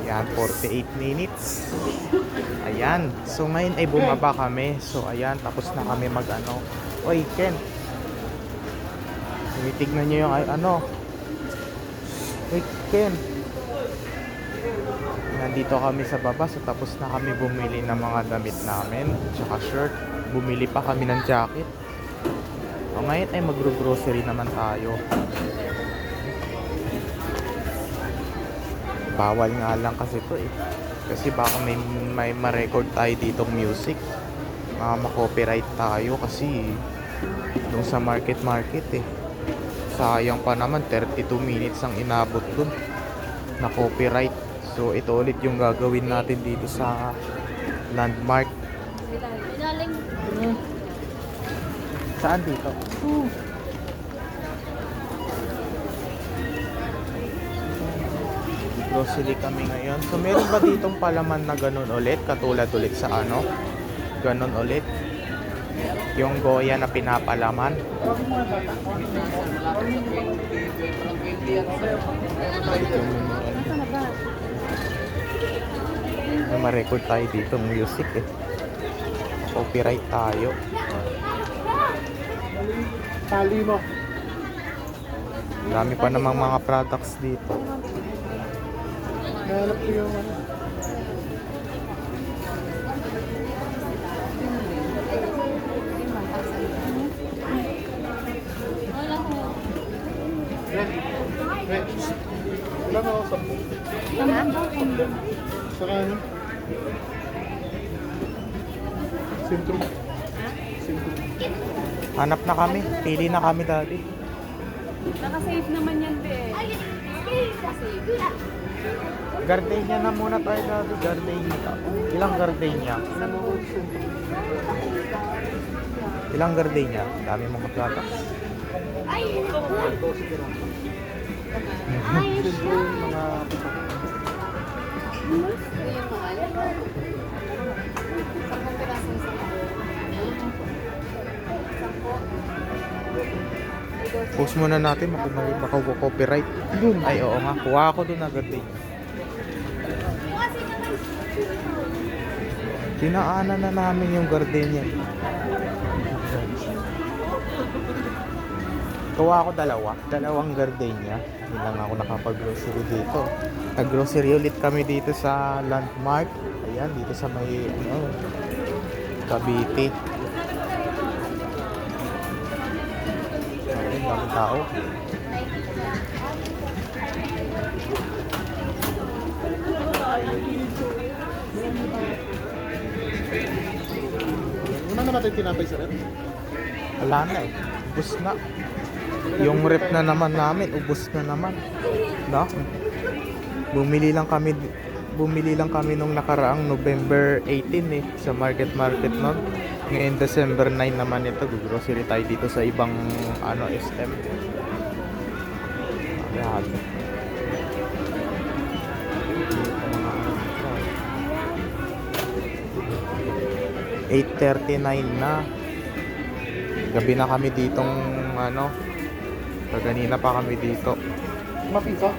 Yan, 48 minutes. Ayan. So ngayon ay bumaba kami. So ayan, tapos na kami mag-ano. Oy, Ken. Tinitignan nyo yung ano. Oy, Ken. Nandito kami sa baba. So tapos na kami bumili ng mga damit namin. Tsaka shirt. Bumili pa kami ng jacket. So ngayon ay magro-grocery naman tayo. Bawal nga lang kasi to eh. Kasi baka may ma-record tayo ditong music. Ma-copyright tayo kasi nung sa market eh. Sayang pa naman 32 minutes ang inabot dun na copyright. So ito ulit yung gagawin natin dito sa Landmark. Saan dito? Grocery kami ngayon. So meron ba ditong palaman na ganun ulit? Katulad ulit sa ano? Ganun ulit? Yung goya na pinapalaman? May ma-record tayo dito music eh. Copyright tayo. Tali mo. Dami pa namang mga products dito. Nahanap ko yung ano. Wala na ako sa saka ano? Sentro. Sentro. Hanap na kami. Pili na kami dati. Naka-save naman yan, be. Naka-save. Gardenia na muna tayo dati. Gardenia. Ilang gardenia? Ilang gardenia? Dami mga products. Sentro yung mga Ito yung mahal. 10 piraso sa Post muna natin. Maka-copyright. Ay, oo nga. Kuha ako dun na gardenia. Dinaanan na namin yung gardenia. Kuha ako dalawang gardenia. Hindi lang ako nakapag-grocery dito. Nag-grocery ulit kami dito sa Landmark. Ayan, dito sa may Cavite. Ayun, daming tao. una na natin tinapay sa rin. Wala na eh. Ubus na. Yung rep na naman namin, ubus na naman. No? Bumili lang kami nung nakaraang November 18 eh sa market nun. Ngayon December 9 naman ito. Grocery tayo dito sa ibang SM. Ayan. 8:39 na. Gabi na kami ditong kanina pa kami dito. Mapisa.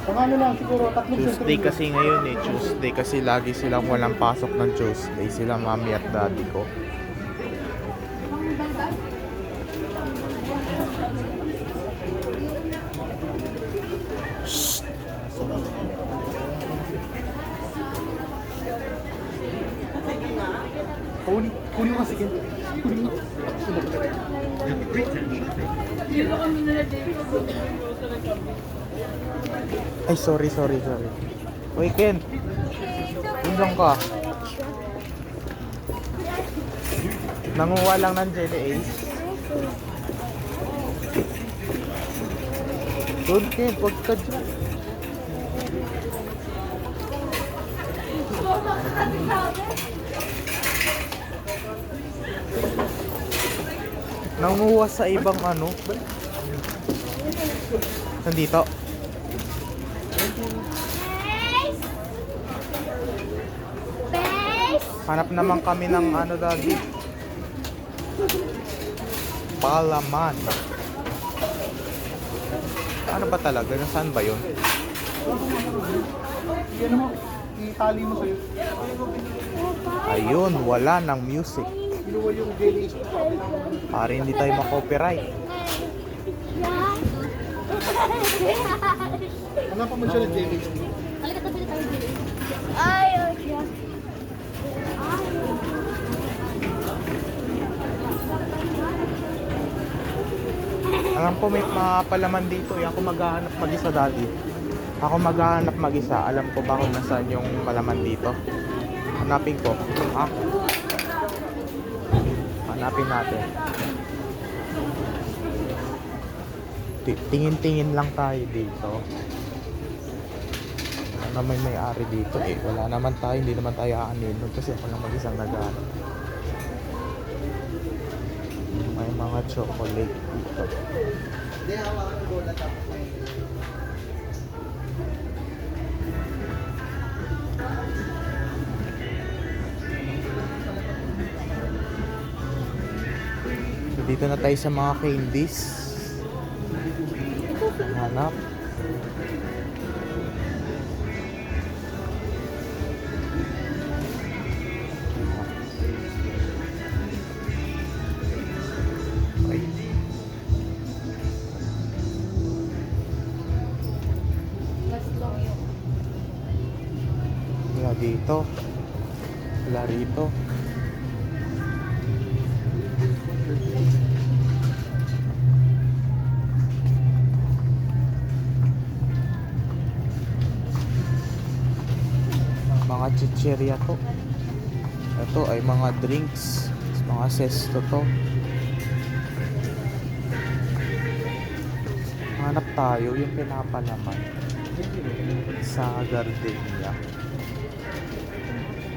Pangano lang siguro, tatlong Tuesday kasi ngayon eh. Tuesday kasi lagi silang walang pasok ng Tuesday. Sila mami at daddy ko. Shhh. Kunin mo sige. Kunin mo. Ay, sorry. Uy, Ken. Undang ka. Nanguha lang ng jelly Ace. Doon, Ken. Huwag ka dyan. Nanguha sa ibang Nandito. Hanap naman kami ng daddy. Palaman. Ano ba talaga? Nasaan ba yun? Yan mo, itali mo sa'yo. Ayun, wala ng music. Kinuha yung jelly. Para hindi tayo ma-copyright. Hanapan mo siya ng jelly. Ay, okay. Alam ko may mga palaman dito. Yan ako maghahanap mag-isa daddy. Ako maghahanap mag-isa. Alam ko ba kung nasaan yung palaman dito? Hanapin ko. Ha? Hanapin natin. Tingin-tingin lang tayo dito. Ano naman may-ari dito eh. Wala naman tayo. Hindi naman tayo aanin. Kasi ako lang mag-isang naghahanap. May mga chocolate dito. So, dito na tayo sa mga candies. Hanap. Okay. Last long yun. Wala dito. Wala rito. Mga chichirya to. Ito ay mga drinks. Mga sesto to. Hanap tayo yung pinapalaman sa gardenia.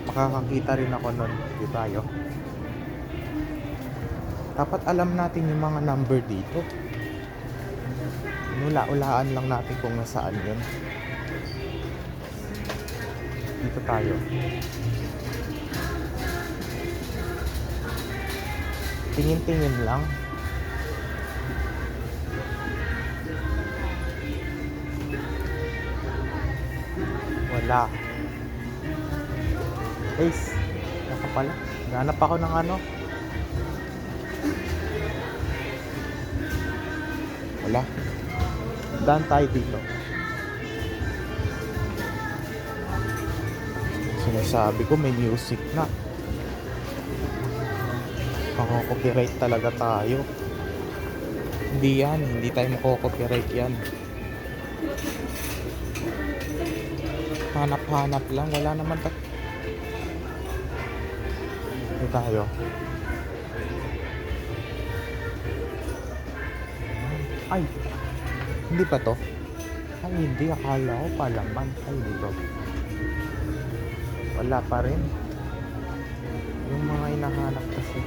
Makakakita rin ako nun. Di tayo. Dapat alam natin yung mga number dito. Ula-ulaan lang natin kung nasaan yun. Dito tayo. Tingin-tingin lang. Wala. Ace. Naka pala. Ganap ako ng ano. Wala. Daan tayo dito. Sinasabi ko may music na. Mako-copyright talaga tayo. Hindi yan. Hindi tayo mako-copyright yan. Hanap-hanap lang. Wala naman Ito tayo. Ay! Hindi pa to? Ay, hindi. Akala ko palaman. Ay, dito. Wala pa rin. Yung mga hinahanap kasi.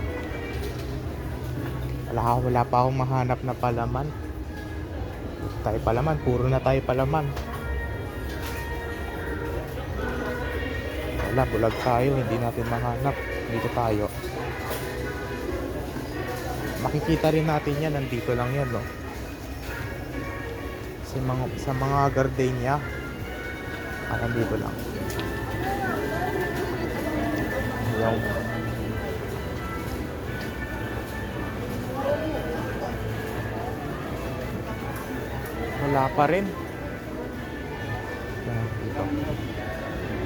Wala pa akong mahanap na palaman. Tayo palaman. Puro na tayo palaman. Wala, bulag tayo. Hindi natin mahanap. Dito tayo. Makikita rin natin yan. Nandito lang yan, no? Sa mga gardenia. Nandito lang. Ayan. Wala pa rin. Ayan, dito.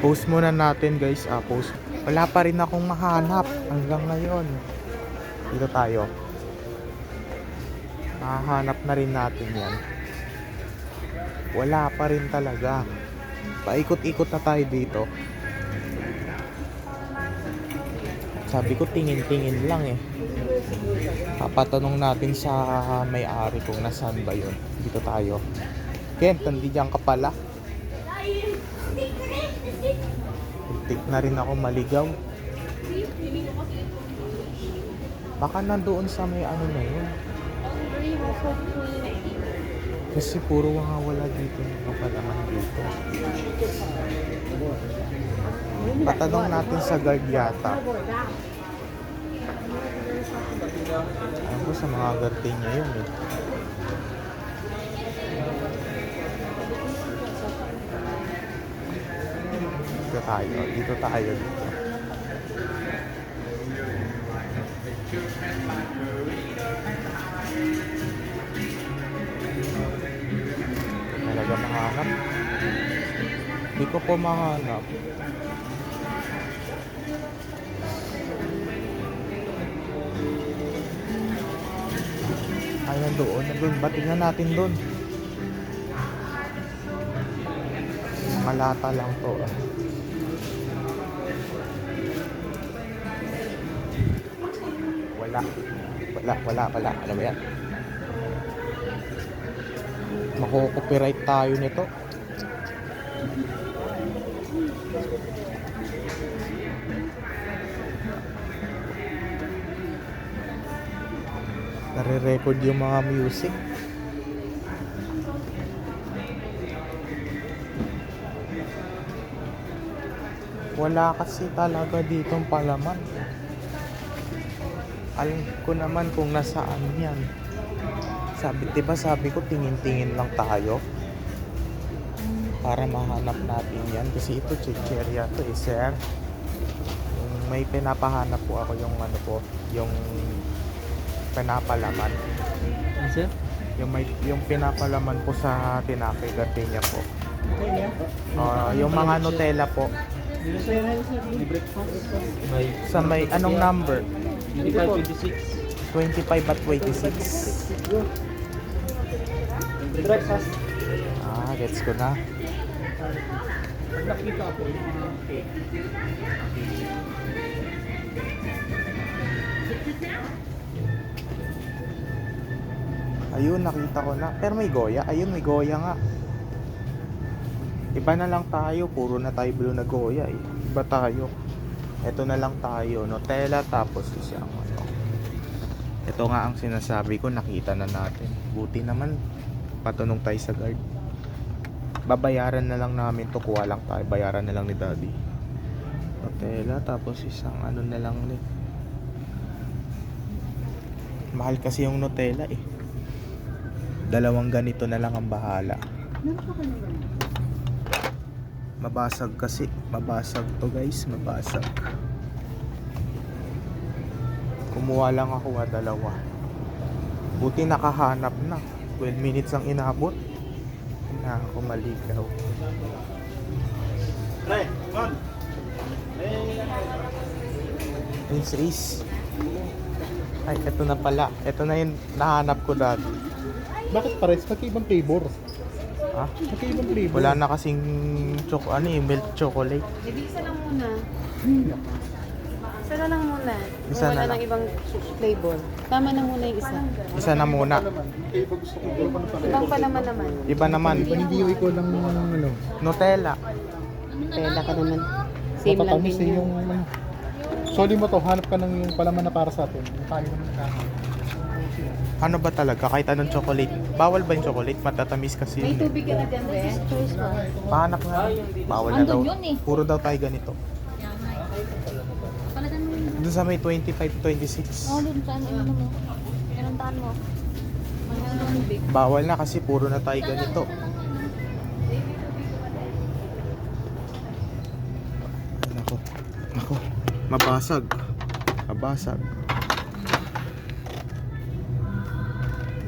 Post muna natin guys. Post. Wala pa rin akong mahanap hanggang ngayon. Dito tayo. Mahanap na rin natin yan. Wala pa rin talaga. Paikot-ikot na tayo dito. Sabi ko tingin-tingin lang eh. Papatanong natin sa may-ari kung nasaan ba yun. Dito tayo. Kent, nandiyan ka pala. Tik na rin ako maligaw. Baka nandoon sa may ano na yun. Kasi puro mga wala dito. Kapalaman dito. Patanong natin sa guard yata. Alam ko sa mga gardenia yun eh. Dito tayo. Dito tayo. Dito. Talaga mahanap. Hindi ko po mahanap. Ayan doon. Nandun. Batingnan natin doon. Mga lata lang to. Wala. Alam mo yan? Mako-copyright tayo nito. Nare-record yung mga music. Wala kasi talaga ditong palaman. Alam ko naman kung nasaan yan. Diba sabi ko tingin-tingin lang tayo para mahanap natin yan. Kasi ito chicheria to eh, sir. May pinapahanap po ako yung ano po, yung pinapalaman. Sir? Yung pinapalaman po sa tinapay gardenia po. Yung mga Nutella po. Sa may anong number? 25, 26. 25 at 26. Breakfast. Gets ko na. Pag nakita ko, Ayun, nakita ko na. Pero may Goya. Ayun, may Goya nga. Iba na lang tayo. Puro na tayo blue na Goya eh. Iba tayo. Ito na lang tayo. Nutella tapos isang ano. Ito nga ang sinasabi ko. Nakita na natin. Buti naman. Patunong tayo sa guard. Babayaran na lang namin to. Kuha lang tayo. Bayaran na lang ni daddy. Nutella tapos isang ano na lang ulit. Mahal kasi yung Nutella eh. Dalawang ganito na lang ang bahala. Mabasag kasi. Mabasag to guys. Mabasag. Kumuha lang ako dalawa. Buti nakahanap na. 12 minutes ang inabot. Na ako maligaw. Ace. Ay, eto na pala. Eto na yung nahanap ko dati. bakit pares? Magkaibang flavor. Ha? Magkaibang flavor. Wala na kasing milk chocolate. Hindi, isa lang muna. Isa na lang muna. Isa Kung na wala lang. ng ibang flavor. Tama na muna yung isa. Isa na muna. Magkaiba gusto ko. Ibang palaman naman. Iba naman. Hindi yung ikaw lang ano. Nutella. Tela ka naman. Same lang Matatamis din eh yun. yung ano. Sorry mo to, hanap ka ng yung palaman na para sa atin. Yung tayo naman nakakain. Ano ba talaga? Kahit anong chocolate. Bawal ba yung chocolate? Matatamis kasi May yun. tubig ka na dyan, be. Choice mo. Pahanap nga. Bawal na daw. Andun yun eh. Puro daw tayo ganito. Paladan mo yun. Doon sa may 25-26. Oo, dun saan ano mo. Pinuntahan mo. Tubig. Bawal na kasi puro na tayo ganito. Nako. Mabasag.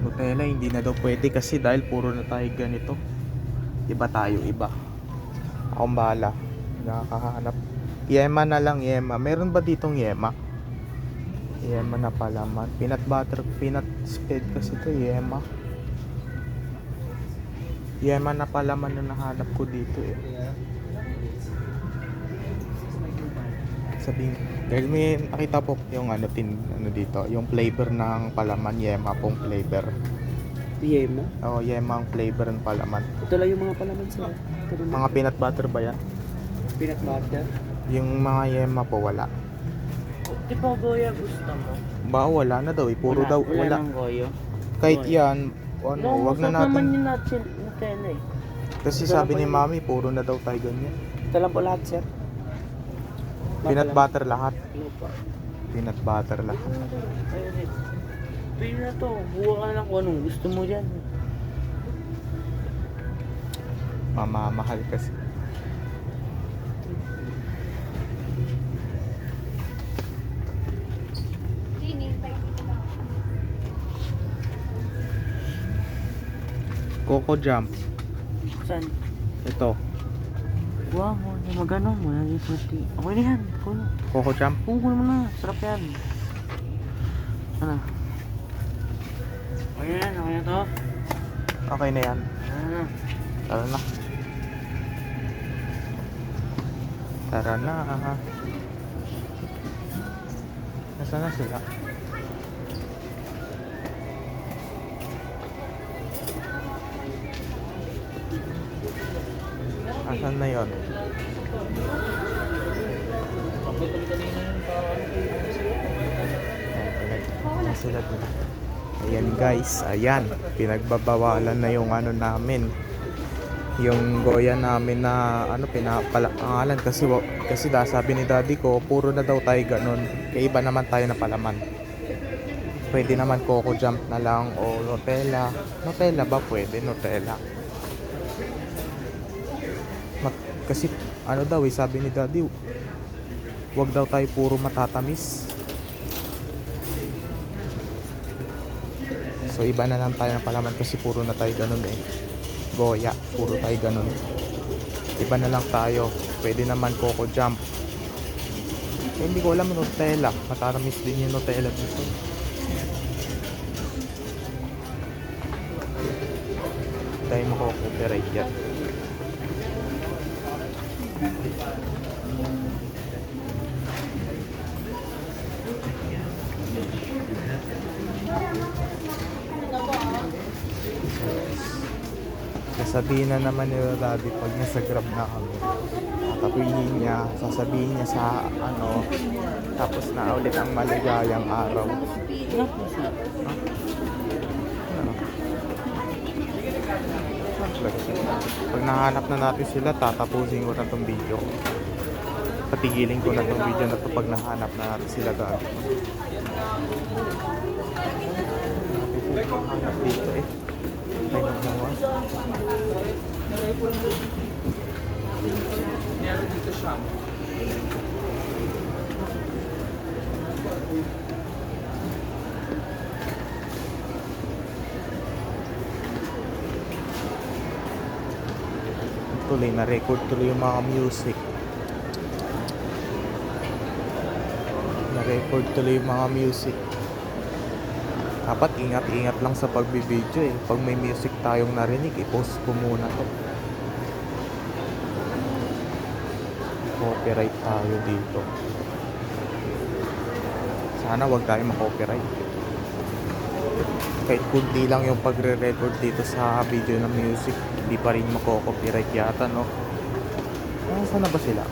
Nutella hindi na daw pwede kasi dahil puro na tayo ganito. Iba tayo, iba. Akong bahala. Nakakahanap. Yema na lang, yema. Meron ba ditong yema? Yema na palaman. Peanut butter, peanut spread kasi to yema. Yema na palaman na nahanap ko dito eh. Sabihin, dahil may nakita po yung ano dito, yung flavor ng palaman, yema pong flavor. Yema? Oh, yema ang flavor ng palaman. Ito lang yung mga palaman sir. Ito lang. Mga peanut butter ba yan? Peanut butter. Yung mga yema po wala. Di ba Goya gusto mo? Ba wala na daw eh, puro daw wala. ng Goyo. Kahit yan, ano, wag na naman natin. yung Nutella eh. Kasi sabi ni Mami, puro na daw tayo ganyan. Ito lang po lahat sir. Peanut butter lahat. Ano pa? Peanut butter lahat. Ayun eh. Pwede na to. Buha ka na lang kung anong gusto mo dyan. Mamamahal kasi. Coco Jump. Saan? Ito. Wow, magano mo na yung swerte. Okay na yan. Kuno. Coco Jump. Kuno mo na. Sarap yan. Ano? Okay na yan. Okay na to. Okay na yan. Ano? Tara na. Tara na. Nasaan na sila? Asan na yon? Ayan sila dun. Ayan guys, ayan. Pinagbabawalan na yung ano namin. Yung goya namin na ano pinapalangalan kasi sabi ni daddy ko puro na daw tayo ganun. Kaya iba naman tayo na palaman. Pwede naman Coco Jump na lang o Nutella. Nutella ba pwede? Nutella. Kasi ano daw sabi ni daddy, wag daw tayo puro matatamis. So iba na lang tayo ng palaman kasi puro na tayo ganun eh. Goya, puro tayo ganun. Iba na lang tayo. Pwede naman Coco Jump. Eh, hindi ko alam Nutella. Matatamis din yung Nutella dito. Tayo mako-copyright yan. Sasabihin na naman ni daddy pag nasa Grab na kami. Tatapihin niya, sasabihin niya sa ano, tapos na ulit ang maligayang araw. Pag nahanap na natin sila, tatapusin ko na tong video. Patigilin ko na tong video na to pag nahanap na natin sila daddy. Hanap dito eh. May nagmawa. Tuloy na record tuloy yung mga music. Na record tuloy yung mga music. Dapat ingat-ingat lang sa pagbibideo eh. Pag may music tayong narinig, i-post ko muna to. Copyright tayo dito. Sana wag tayo ma-copyright. Kahit kunti lang yung pagre-record dito sa video ng music, hindi pa rin mako-copyright yata, no? Saan na ba sila?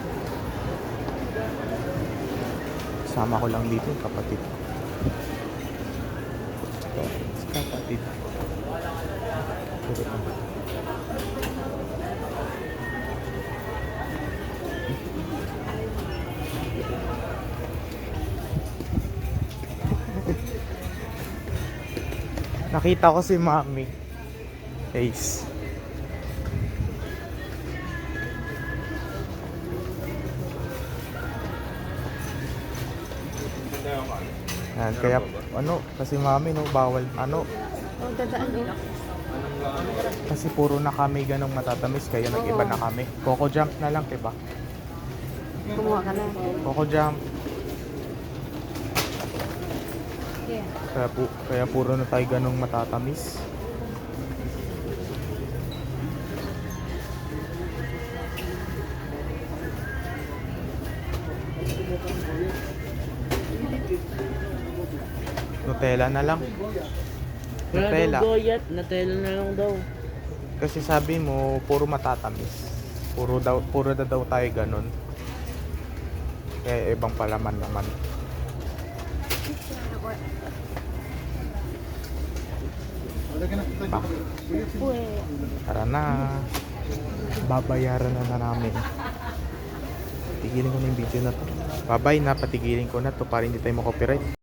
Sama ko lang dito yung kapatid ko. Kapatid. Nakita ko si Mami. Ace. Yan, kaya ano, kasi Mami no, bawal ano. Oh, dadaan din. Kasi puro na kami ganong matatamis, kaya nag-iba na kami. Coco Jump na lang, diba? Kumuha ka na. Coco Jump. Yeah. Kaya puro na tayo ganong matatamis. Nutella na lang. Nutella. Goyat, Nutella na lang daw. Kasi sabi mo, puro matatamis. Puro na daw tayo ganun. Kaya ibang palaman naman. Uy. Tara na. Babayaran na namin. Tigilin ko na yung video na to. Bye-bye na, patigilin ko na to para hindi tayo makopyright.